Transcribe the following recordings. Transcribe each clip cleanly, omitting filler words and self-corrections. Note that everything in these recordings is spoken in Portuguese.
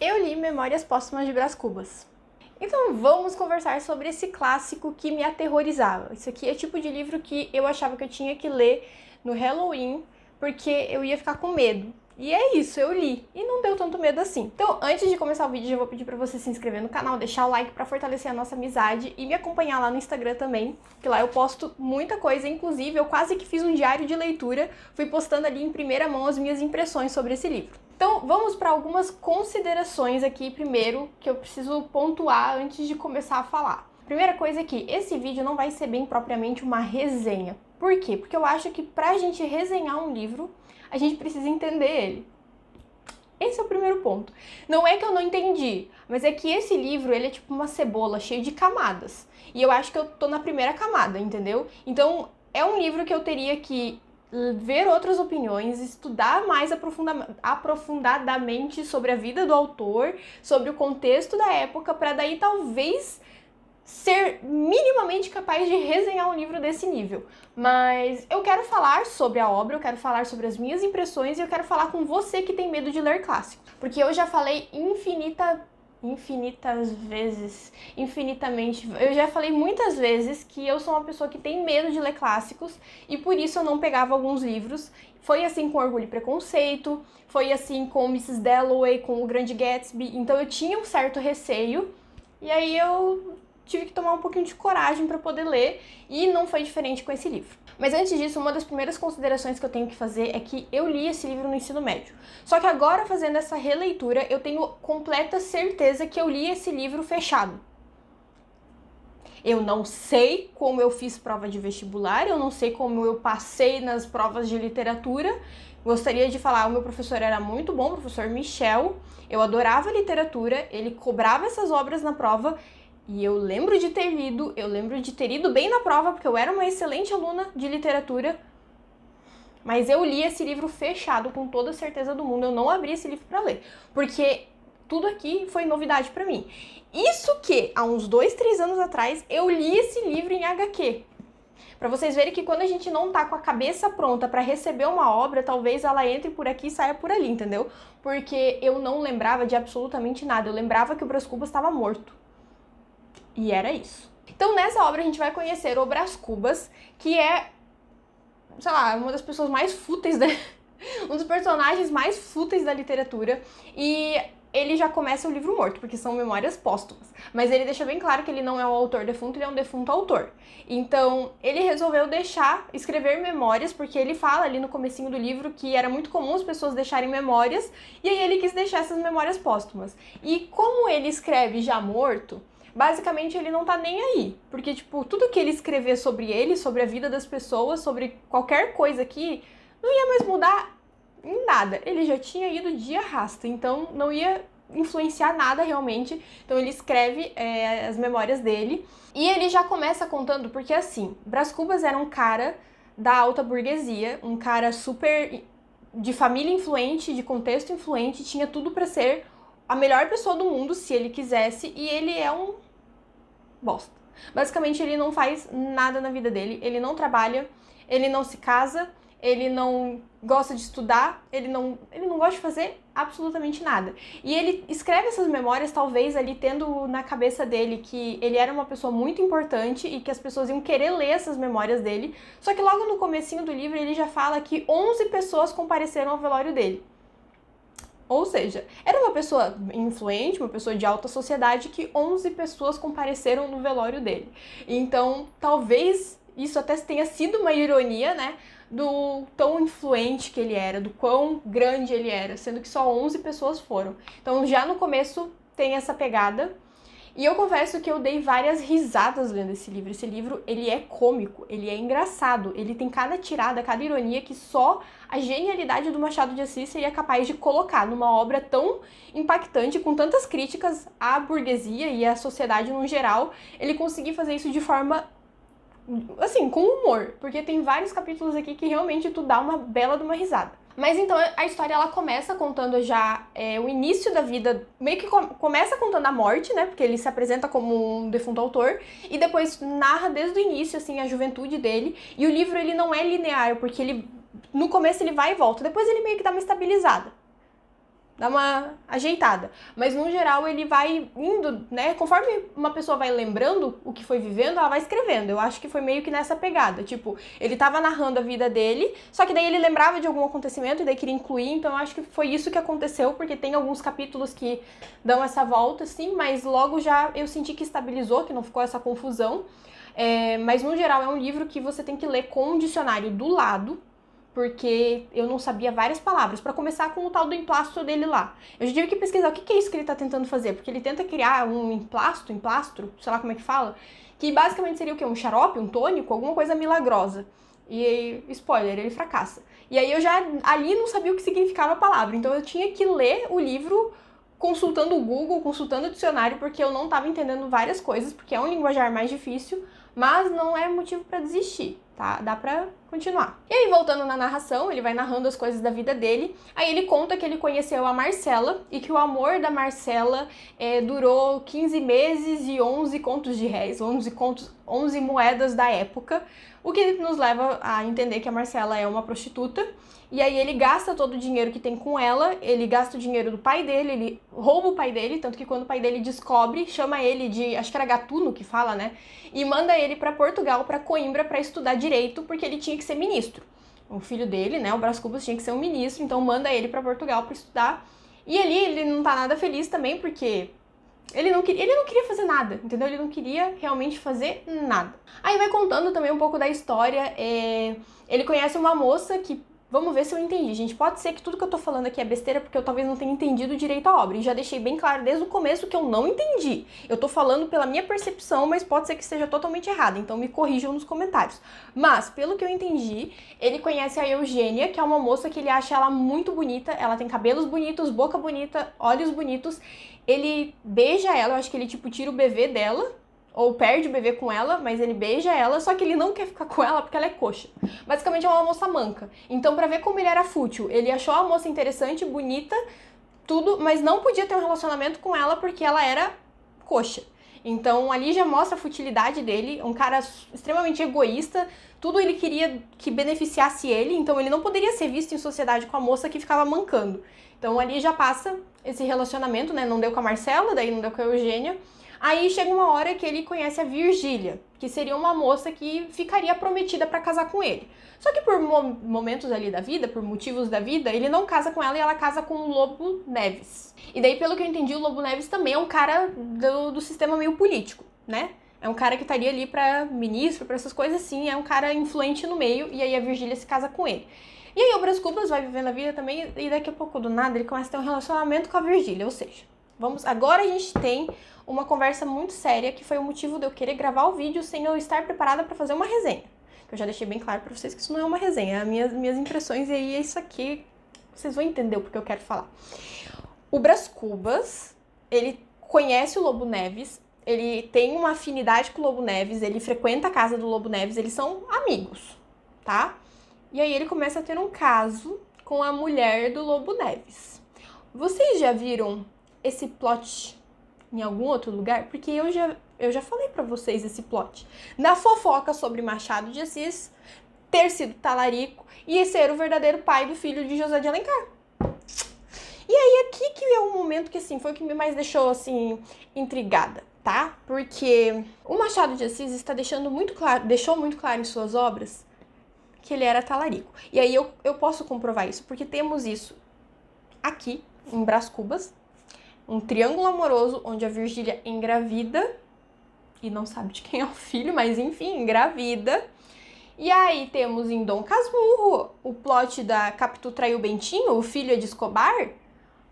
Eu li Memórias Póstumas de Brás Cubas. Então vamos conversar sobre esse clássico que me aterrorizava. Isso aqui é o tipo de livro que eu achava que eu tinha que ler no Halloween, porque eu ia ficar com medo. E é isso, eu li. E não deu tanto medo assim. Então, antes de começar o vídeo, eu vou pedir pra você se inscrever no canal, deixar o like pra fortalecer a nossa amizade e me acompanhar lá no Instagram também, que lá eu posto muita coisa. Inclusive, eu quase que fiz um diário de leitura, fui postando ali em primeira mão as minhas impressões sobre esse livro. Então, vamos para algumas considerações aqui primeiro, que eu preciso pontuar antes de começar a falar. Primeira coisa é que esse vídeo não vai ser bem propriamente uma resenha. Por quê? Porque eu acho que pra gente resenhar um livro, a gente precisa entender ele. Esse é o primeiro ponto. Não é que eu não entendi, mas é que esse livro, ele é tipo uma cebola cheia de camadas. E eu acho que eu tô na primeira camada, entendeu? Então, é um livro que eu teria que ver outras opiniões, estudar mais aprofundadamente sobre a vida do autor, sobre o contexto da época, para daí talvez ser minimamente capaz de resenhar um livro desse nível. Mas eu quero falar sobre a obra, eu quero falar sobre as minhas impressões e eu quero falar com você que tem medo de ler clássico. Porque eu já falei eu já falei muitas vezes que eu sou uma pessoa que tem medo de ler clássicos e por isso eu não pegava alguns livros. Foi assim com Orgulho e Preconceito, foi assim com Mrs. Dalloway, com O Grande Gatsby, então eu tinha um certo receio e aí eu tive que tomar um pouquinho de coragem para poder ler e não foi diferente com esse livro. Mas antes disso, uma das primeiras considerações que eu tenho que fazer é que eu li esse livro no ensino médio. Só que agora, fazendo essa releitura, eu tenho completa certeza que eu li esse livro fechado. Eu não sei como eu fiz prova de vestibular, eu não sei como eu passei nas provas de literatura. Gostaria de falar, o meu professor era muito bom, o professor Michel. Eu adorava literatura, ele cobrava essas obras na prova. E eu lembro de ter lido, eu lembro de ter ido bem na prova, porque eu era uma excelente aluna de literatura, mas eu li esse livro fechado com toda a certeza do mundo, eu não abri esse livro para ler, porque tudo aqui foi novidade para mim. Isso que, há uns 2, 3 anos atrás, eu li esse livro em HQ. Para vocês verem que quando a gente não tá com a cabeça pronta para receber uma obra, talvez ela entre por aqui e saia por ali, entendeu? Porque eu não lembrava de absolutamente nada, eu lembrava que o Brás Cubas estava morto. E era isso. Então, nessa obra, a gente vai conhecer o Brás Cubas, que é, sei lá, uma das pessoas mais fúteis, um dos personagens mais fúteis da literatura. E ele já começa o livro morto, porque são memórias póstumas. Mas ele deixa bem claro que ele não é um autor defunto, ele é um defunto autor. Então, ele resolveu escrever memórias, porque ele fala ali no comecinho do livro que era muito comum as pessoas deixarem memórias, e aí ele quis deixar essas memórias póstumas. E como ele escreve já morto, basicamente ele não tá nem aí, porque, tipo, tudo que ele escrever sobre ele, sobre a vida das pessoas, sobre qualquer coisa aqui, não ia mais mudar em nada. Ele já tinha ido de arrasta, então não ia influenciar nada realmente. Então ele escreve as memórias dele e ele já começa contando, porque assim, Brás Cubas era um cara da alta burguesia, um cara super de família influente, de contexto influente, tinha tudo pra ser a melhor pessoa do mundo se ele quisesse, e ele é um bosta. Basicamente, ele não faz nada na vida dele, ele não trabalha, ele não se casa, ele não gosta de estudar, ele não gosta de fazer absolutamente nada. E ele escreve essas memórias, talvez ali tendo na cabeça dele que ele era uma pessoa muito importante e que as pessoas iam querer ler essas memórias dele, só que logo no comecinho do livro ele já fala que 11 pessoas compareceram ao velório dele. Ou seja, era uma pessoa influente, uma pessoa de alta sociedade, que 11 pessoas compareceram no velório dele. Então, talvez isso até tenha sido uma ironia, né, do tão influente que ele era, do quão grande ele era, sendo que só 11 pessoas foram. Então, já no começo tem essa pegada. E eu confesso que eu dei várias risadas lendo esse livro. Esse livro, ele é cômico, ele é engraçado, ele tem cada tirada, cada ironia que só a genialidade do Machado de Assis seria capaz de colocar numa obra tão impactante, com tantas críticas à burguesia e à sociedade no geral. Ele conseguir fazer isso de forma, assim, com humor, porque tem vários capítulos aqui que realmente tu dá uma bela de uma risada. Mas então a história ela começa contando já o início da vida, meio que começa contando a morte, né, porque ele se apresenta como um defunto autor, e depois narra desde o início, assim, a juventude dele, e o livro ele não é linear, porque ele, no começo ele vai e volta, depois ele meio que dá uma estabilizada. dá uma ajeitada. Mas, no geral, ele vai indo, né? Conforme uma pessoa vai lembrando o que foi vivendo, ela vai escrevendo. Eu acho que foi meio que nessa pegada. Tipo, ele tava narrando a vida dele, só que daí ele lembrava de algum acontecimento e daí queria incluir. Então, eu acho que foi isso que aconteceu, porque tem alguns capítulos que dão essa volta, assim, mas logo já eu senti que estabilizou, que não ficou essa confusão. Mas, no geral, é um livro que você tem que ler com um dicionário do lado, porque eu não sabia várias palavras. Pra começar com o tal do emplastro dele lá. Eu já tive que pesquisar o que é isso que ele tá tentando fazer, porque ele tenta criar um emplastro, sei lá como é que fala, que basicamente seria o quê? Um xarope, um tônico, alguma coisa milagrosa. E, spoiler, ele fracassa. E aí eu já ali não sabia o que significava a palavra, então eu tinha que ler o livro consultando o Google, consultando o dicionário, porque eu não tava entendendo várias coisas, porque é um linguajar mais difícil, mas não é motivo pra desistir, tá? Dá pra continuar. E aí, voltando na narração, ele vai narrando as coisas da vida dele, aí ele conta que ele conheceu a Marcela e que o amor da Marcela durou 15 meses e 11 contos de réis, 11 moedas da época, o que nos leva a entender que a Marcela é uma prostituta. E aí ele gasta todo o dinheiro que tem com ela, ele gasta o dinheiro do pai dele, ele rouba o pai dele, tanto que quando o pai dele descobre, chama ele de, acho que era gatuno que fala, né? E manda ele pra Portugal, pra Coimbra, pra estudar direito, porque ele tinha que ser ministro. O filho dele, né, o Brás Cubas, tinha que ser um ministro, então manda ele pra Portugal pra estudar. E ali ele não tá nada feliz também, porque ele não queria fazer nada, entendeu? Ele não queria realmente fazer nada. Aí vai contando também um pouco da história. Ele conhece uma moça que... Vamos ver se eu entendi, gente. Pode ser que tudo que eu tô falando aqui é besteira, porque eu talvez não tenha entendido direito a obra. E já deixei bem claro desde o começo que eu não entendi. Eu tô falando pela minha percepção, mas pode ser que esteja totalmente errado. Então me corrijam nos comentários. Mas, pelo que eu entendi, ele conhece a Eugênia, que é uma moça que ele acha ela muito bonita. Ela tem cabelos bonitos, boca bonita, olhos bonitos. Ele beija ela, eu acho que ele, tipo, tira o bebê dela, ou perde o bebê com ela, mas ele beija ela, só que ele não quer ficar com ela porque ela é coxa. Basicamente é uma moça manca. Então, pra ver como ele era fútil, ele achou a moça interessante, bonita, tudo, mas não podia ter um relacionamento com ela porque ela era coxa. Então, ali já mostra a futilidade dele, um cara extremamente egoísta, tudo ele queria que beneficiasse ele, então ele não poderia ser visto em sociedade com a moça que ficava mancando. Então, ali já passa esse relacionamento, né? Não deu com a Marcela, daí não deu com a Eugênia. Aí chega uma hora que ele conhece a Virgília, que seria uma moça que ficaria prometida pra casar com ele. Só que por momentos ali da vida, por motivos da vida, ele não casa com ela e ela casa com o Lobo Neves. E daí, pelo que eu entendi, o Lobo Neves também é um cara do sistema meio político, né? É um cara que estaria ali pra ministro, pra essas coisas assim, é um cara influente no meio, e aí a Virgília se casa com ele. E aí o Brás Cubas vai vivendo a vida também, e daqui a pouco, do nada, ele começa a ter um relacionamento com a Virgília, ou seja, agora a gente tem uma conversa muito séria, que foi o motivo de eu querer gravar o vídeo sem eu estar preparada para fazer uma resenha. Eu já deixei bem claro para vocês que isso não é uma resenha, é minhas impressões, e aí é isso aqui, vocês vão entender o que eu quero falar. O Brás Cubas, ele conhece o Lobo Neves, ele tem uma afinidade com o Lobo Neves, ele frequenta a casa do Lobo Neves, eles são amigos, tá? E aí ele começa a ter um caso com a mulher do Lobo Neves. Vocês já viram esse plot em algum outro lugar? Porque eu já falei pra vocês esse plot. Na fofoca sobre Machado de Assis ter sido talarico e ser o verdadeiro pai do filho de José de Alencar. E aí aqui que é o momento que, assim, foi o que me mais deixou, assim, intrigada, tá? Porque o Machado de Assis deixou muito claro em suas obras que ele era talarico. E aí eu posso comprovar isso, porque temos isso aqui, em Brás Cubas, um triângulo amoroso onde a Virgília engravida e não sabe de quem é o filho, mas enfim, engravida. E aí temos em Dom Casmurro o plot da Capitu traiu Bentinho, o filho é de Escobar.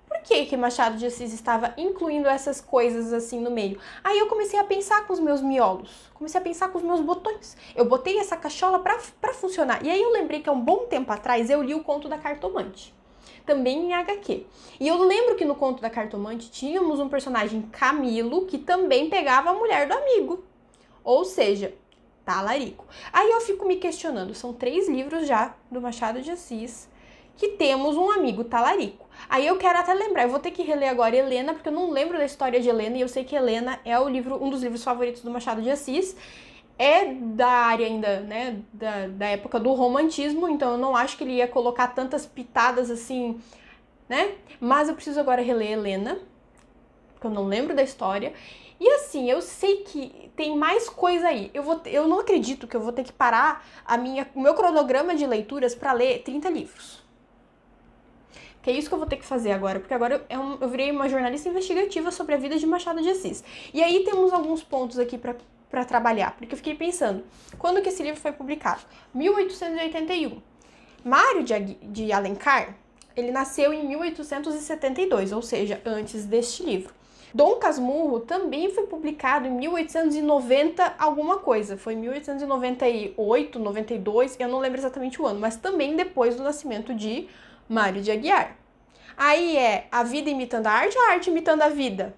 Por que Machado de Assis estava incluindo essas coisas assim no meio? Aí eu comecei a pensar com os meus miolos, comecei a pensar com os meus botões. Eu botei essa cachola pra funcionar. E aí eu lembrei que há um bom tempo atrás eu li o Conto da Cartomante, também em HQ. E eu lembro que no Conto da Cartomante tínhamos um personagem, Camilo, que também pegava a mulher do amigo. Ou seja, talarico. Aí eu fico me questionando, são 3 livros já do Machado de Assis que temos um amigo talarico. Aí eu quero até lembrar, eu vou ter que reler agora Helena, porque eu não lembro da história de Helena, e eu sei que Helena é um dos livros favoritos do Machado de Assis. É da área ainda, né, da época do romantismo, então eu não acho que ele ia colocar tantas pitadas assim, né? Mas eu preciso agora reler Helena, porque eu não lembro da história. E assim, eu sei que tem mais coisa aí. Eu não acredito que eu vou ter que parar o meu cronograma de leituras para ler 30 livros. Que é isso que eu vou ter que fazer agora, porque agora eu virei uma jornalista investigativa sobre a vida de Machado de Assis. E aí temos alguns pontos aqui para trabalhar, porque eu fiquei pensando, quando que esse livro foi publicado? 1881. Mário de Alencar, ele nasceu em 1872, ou seja, antes deste livro. Dom Casmurro também foi publicado em 1890 alguma coisa, foi 1898, 92, eu não lembro exatamente o ano, mas também depois do nascimento de Mário de Aguiar. Aí é a vida imitando a arte imitando a vida.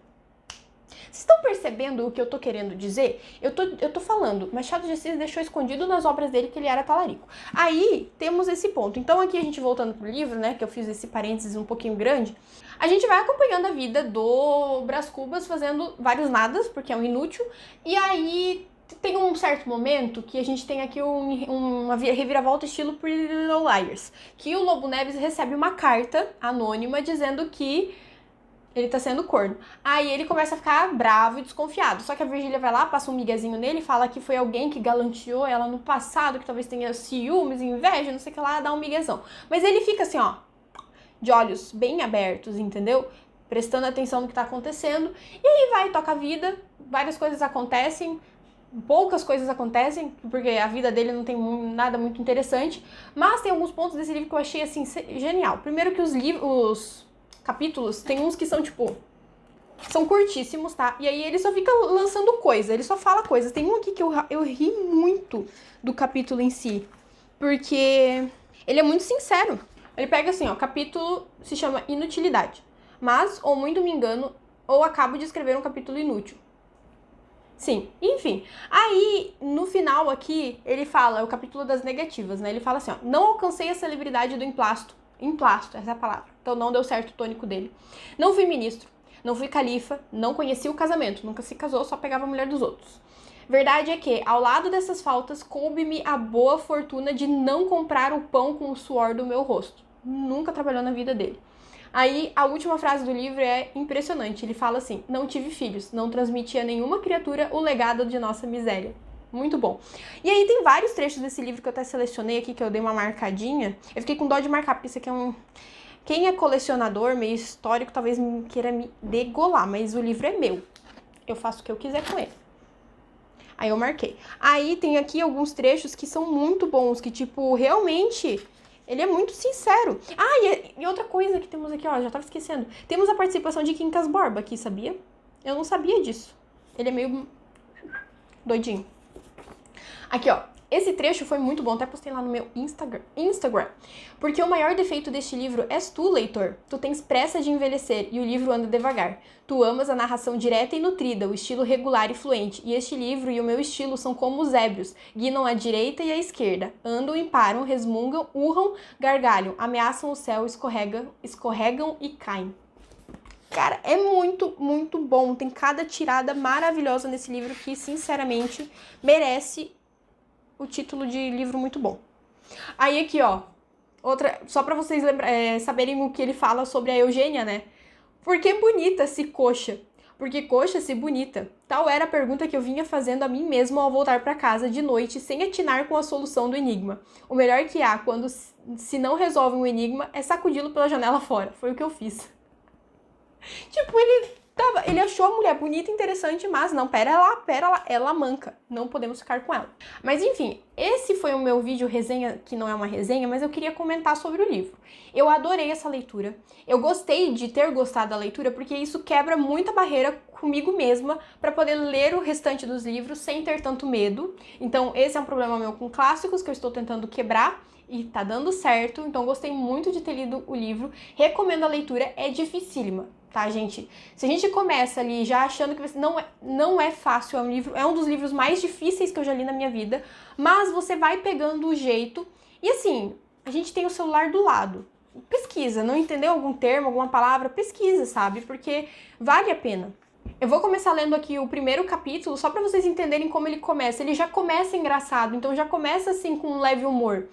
Vocês estão percebendo o que eu tô querendo dizer? Eu tô falando, Machado de Assis deixou escondido nas obras dele que ele era talarico. Aí temos esse ponto. Então aqui a gente voltando pro livro, né, que eu fiz esse parênteses um pouquinho grande, a gente vai acompanhando a vida do Brás Cubas fazendo vários nadas, porque é um inútil, e aí tem um certo momento que a gente tem aqui uma reviravolta estilo Pretty Little Liars, que o Lobo Neves recebe uma carta anônima dizendo que ele tá sendo corno. Aí ele começa a ficar bravo e desconfiado. Só que a Virgília vai lá, passa um miguezinho nele, fala que foi alguém que galanteou ela no passado, que talvez tenha ciúmes, inveja, não sei o que lá, dá um miguezão. Mas ele fica assim, ó, de olhos bem abertos, entendeu? Prestando atenção no que tá acontecendo. E aí vai, toca a vida, várias coisas acontecem, poucas coisas acontecem, porque a vida dele não tem nada muito interessante, mas tem alguns pontos desse livro que eu achei, assim, genial. Primeiro que os capítulos, tem uns que são, tipo, são curtíssimos, tá? E aí ele só fica lançando coisa, ele só fala coisas. Tem um aqui que eu ri muito do capítulo em si, porque ele é muito sincero. Ele pega assim, ó, o capítulo se chama Inutilidade. Mas, ou muito me engano, ou acabo de escrever um capítulo inútil. Sim, enfim. Aí, no final aqui, ele fala, é o capítulo das negativas, né? Ele fala assim, ó, não alcancei a celebridade do emplasto, essa é a palavra, então não deu certo o tônico dele. Não fui ministro, não fui califa, não conheci o casamento, nunca se casou, só pegava a mulher dos outros. Verdade é que, ao lado dessas faltas, coube-me a boa fortuna de não comprar o pão com o suor do meu rosto. Nunca trabalhou na vida dele. Aí, a última frase do livro é impressionante. Ele fala assim, não tive filhos, não transmiti a nenhuma criatura o legado de nossa miséria. Muito bom. E aí tem vários trechos desse livro que eu até selecionei aqui, que eu dei uma marcadinha. Eu fiquei com dó de marcar, porque isso aqui é um... Quem é colecionador, meio histórico, talvez queira me degolar, mas o livro é meu. Eu faço o que eu quiser com ele. Aí eu marquei. Aí tem aqui alguns trechos que são muito bons, que tipo, realmente... Ele é muito sincero. Ah, e outra coisa que temos aqui, ó, já tava esquecendo. Temos a participação de Quincas Borba aqui, sabia? Eu não sabia disso. Ele é meio doidinho. Aqui, ó. Esse trecho foi muito bom, até postei lá no meu Instagram. Porque o maior defeito deste livro és tu, leitor. Tu tens pressa de envelhecer e o livro anda devagar. Tu amas a narração direta e nutrida, o estilo regular e fluente. E este livro e o meu estilo são como os ébrios. Guinam à direita e à esquerda. Andam e param, resmungam, urram, gargalham. Ameaçam o céu, escorregam e caem. Cara, é muito, muito bom. Tem cada tirada maravilhosa nesse livro que, sinceramente, merece o título de livro muito bom. Aí aqui, ó, outra, só pra vocês saberem o que ele fala sobre a Eugênia, né? Por que bonita se coxa? Porque coxa se bonita. Tal era a pergunta que eu vinha fazendo a mim mesmo ao voltar pra casa de noite, sem atinar com a solução do enigma. O melhor que há quando se não resolve um enigma é sacudi-lo pela janela fora. Foi o que eu fiz. Tipo, ele achou a mulher bonita e interessante, mas não, pera lá, ela manca, não podemos ficar com ela. Mas enfim, esse foi o meu vídeo resenha, que não é uma resenha, mas eu queria comentar sobre o livro. Eu adorei essa leitura, eu gostei de ter gostado da leitura, porque isso quebra muita barreira comigo mesma para poder ler o restante dos livros sem ter tanto medo. Então esse é um problema meu com clássicos que eu estou tentando quebrar, e tá dando certo, então gostei muito de ter lido o livro, recomendo a leitura, é dificílima, tá, gente? Se a gente começa ali já achando que não é fácil, é um dos livros mais difíceis que eu já li na minha vida, mas você vai pegando o jeito, e assim, a gente tem o celular do lado, pesquisa, não entendeu algum termo, alguma palavra, pesquisa, sabe? Porque vale a pena. Eu vou começar lendo aqui o primeiro capítulo, só pra vocês entenderem como ele começa. Ele já começa engraçado, então já começa assim com um leve humor.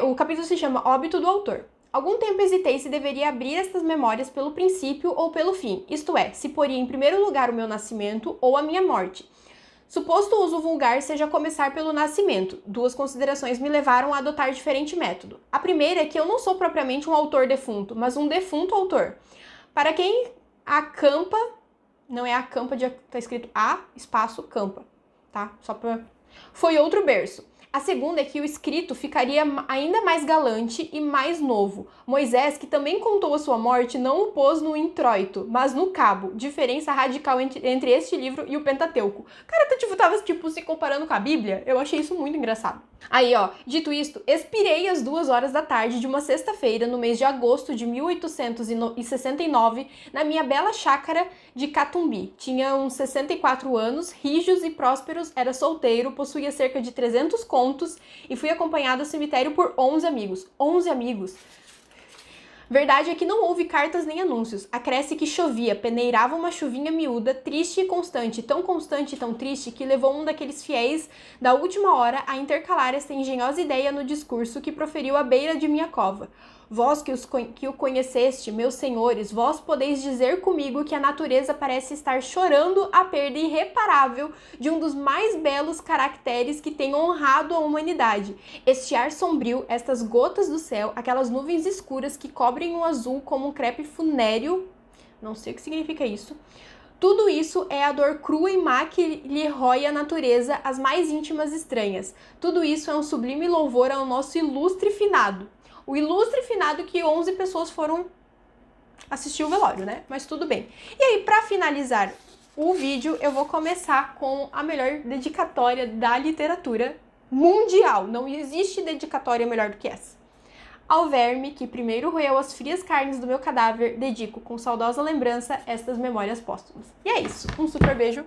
O capítulo se chama Óbito do Autor. Algum tempo hesitei se deveria abrir estas memórias pelo princípio ou pelo fim, isto é, se poria em primeiro lugar o meu nascimento ou a minha morte. Suposto o uso vulgar seja começar pelo nascimento. Duas considerações me levaram a adotar diferente método. A primeira é que eu não sou propriamente um autor defunto, mas um defunto autor. Para quem acampa, não é acampa, tá escrito A, espaço, campa, tá? Só pra... Foi outro berço. A segunda é que o escrito ficaria ainda mais galante e mais novo. Moisés, que também contou a sua morte, não o pôs no introito, mas no cabo. Diferença radical entre este livro e o Pentateuco. Cara, tava se comparando com a Bíblia. Eu achei isso muito engraçado. Aí, ó, dito isto, expirei às 2h da tarde de uma sexta-feira, no mês de agosto de 1869, na minha bela chácara de Catumbi. Tinha uns 64 anos, rijos e prósperos, era solteiro, possuía cerca de 300 contos e fui acompanado ao cemitério por 11 amigos. 11 amigos! Verdade é que não houve cartas nem anúncios. Acresce que chovia, peneirava uma chuvinha miúda, triste e constante e tão triste, que levou um daqueles fiéis da última hora a intercalar esta engenhosa ideia no discurso que proferiu à beira de minha cova. Vós que o conheceste, meus senhores, vós podeis dizer comigo que a natureza parece estar chorando a perda irreparável de um dos mais belos caracteres que tem honrado a humanidade. Este ar sombrio, estas gotas do céu, aquelas nuvens escuras que cobrem o azul como um crepe funéreo, não sei o que significa isso. Tudo isso é a dor crua e má que lhe rói a natureza, as mais íntimas estranhas. Tudo isso é um sublime louvor ao nosso ilustre finado. O ilustre finado que 11 pessoas foram assistir o velório, né? Mas tudo bem. E aí, para finalizar o vídeo, eu vou começar com a melhor dedicatória da literatura mundial. Não existe dedicatória melhor do que essa. Ao verme que primeiro roeu as frias carnes do meu cadáver, dedico com saudosa lembrança estas memórias póstumas. E é isso. Um super beijo.